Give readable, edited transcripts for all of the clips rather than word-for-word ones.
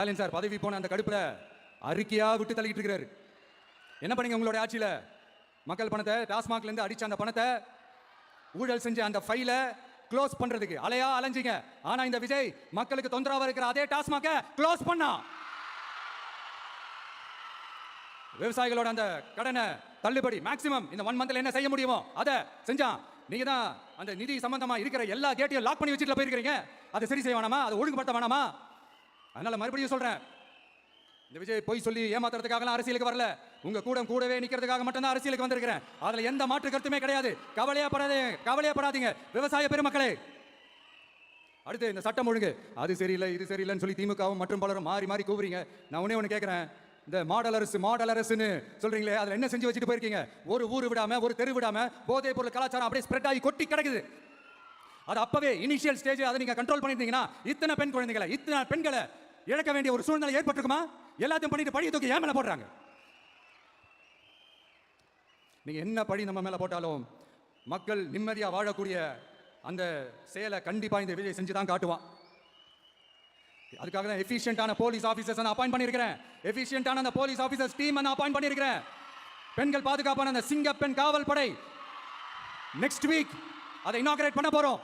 Stalin sir பதவி போன அந்த கடுப்புல அறிக்கையா விட்டு தள்ளிட்டு இருக்காரு. என்ன பண்ணீங்க உங்களுடைய ஆட்சியில? மக்கள் பணத்தை டாஸ்மாக்ல இருந்து அடிச்ச அந்த பணத்தை ஊழல் செஞ்ச அந்த ஃபைலை க்ளோஸ் பண்றதுக்கு அலையா அலைஞ்சிங்க. ஆனா இந்த விஜய் மக்களுக்கு தொந்தரவா இருக்கிற அதே டாஸ்மாக க்ளோஸ் பண்ணா. விவசாயிகளோட அந்த கடனை தள்ளுபடி மேக்ஸிமம் இந்த 1 மந்த்ல என்ன செய்ய முடியுமோ அதை செஞ்சான். நீங்க தான் அந்த நிதி சம்பந்தமா இருக்கிற எல்லா கேட்டையும் லாக் பண்ணி வச்சுட்டு போயிருக்கீங்க. அதை சரி செய்ய வேணாமா? அதை ஒழுங்குபடுத்த வேணாமா? அதனால மறுபடியும் சொல்றேன், இந்த விஜய் பொய் சொல்லி ஏமாத்துறதுக்காக அரசியலுக்கு வரல. உங்க கூடவே நிக்கிறதுக்காக மட்டும்தான் அரசியலுக்கு வந்திருக்கிறேன். அதுல எந்த மாற்று கருத்துமே கிடையாது. கவலையப்படாதீங்க விவசாய பெருமக்களே. அடுத்து இந்த சட்டம் ஒழுங்கு அது சரியில்லை இது சரியில்லைன்னு சொல்லி திமுகவும் மற்றும் பலரும் மாறி மாறி கூவுறீங்க. நான் ஒண்ணு கேட்கிறேன், இந்த மாடல் அரசுன்னு சொல்றீங்களே, அதுல என்ன செஞ்சு வச்சுட்டு போயிருக்கீங்க? ஒரு ஊர் விடாம ஒரு தெரு விடாம போதைப் பொருள் கலாச்சாரம் அப்படியே ஸ்ப்ரெட் ஆகி கொட்டி கிடக்குது. அது அப்பவே இனிஷியல் ஸ்டேஜ் அதை நீங்க கண்ட்ரோல் பண்ணிருந்தீங்கன்னா இத்தனை பெண்களை இழக்க வேண்டிய ஒரு சூழ்நிலை ஏற்பட்டிருக்குமா? எல்லாத்தையும் பண்ணிட்டு பழிய தூக்கி ஏன் மேல போடுறாங்க? நீங்க என்ன பழி நம்ம மேல போட்டாலும் மக்கள் நிம்மதியா வாழக்கூடிய அந்த செயலை கண்டிப்பா இந்த விஜய் செஞ்சுதான் காட்டுவான். அதுக்காக தான் எஃபிஷியன்ட்டான போலீஸ் ஆபீசர்ஸ் நான் அப்பாயிண்ட் பண்ணியிருக்கிறேன். எஃபிஷியன்ட்டான அந்த போலீஸ் ஆபீசர்ஸ் டீம் நான் அப்பாயிண்ட் பண்ணியிருக்கிறேன். பெண்கள் பாதுகாப்பான அந்த சிங்கப்பெண் காவல் படை நெக்ஸ்ட் வீக் அதை இனாகரேட் பண்ண போறோம்.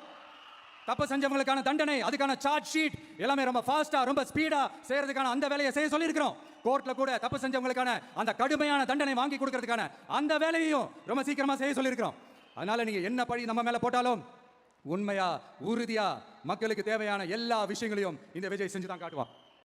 தப்பு செஞ்சவங்களுக்கான தண்டனை, அதுக்கான சார்ஜ் ஷீட் எல்லாமே ரொம்ப ஃபாஸ்டா ரொம்ப ஸ்பீடா செய்யறதுக்கான அந்த வேலையை செய்ய சொல்லியிருக்கிறோம். கோர்ட்ல கூட தப்பு செஞ்சவங்களுக்கான அந்த கடுமையான தண்டனை வாங்கி கொடுக்கறதுக்கான அந்த வேலையையும் ரொம்ப சீக்கிரமா செய்ய சொல்லியிருக்கிறோம். அதனால நீங்க என்ன பழி நம்ம மேல போட்டாலும் உண்மையா உறுதியா மக்களுக்கு தேவையான எல்லா விஷயங்களையும் இந்த விஜய் செஞ்சுதான் காட்டுவான்.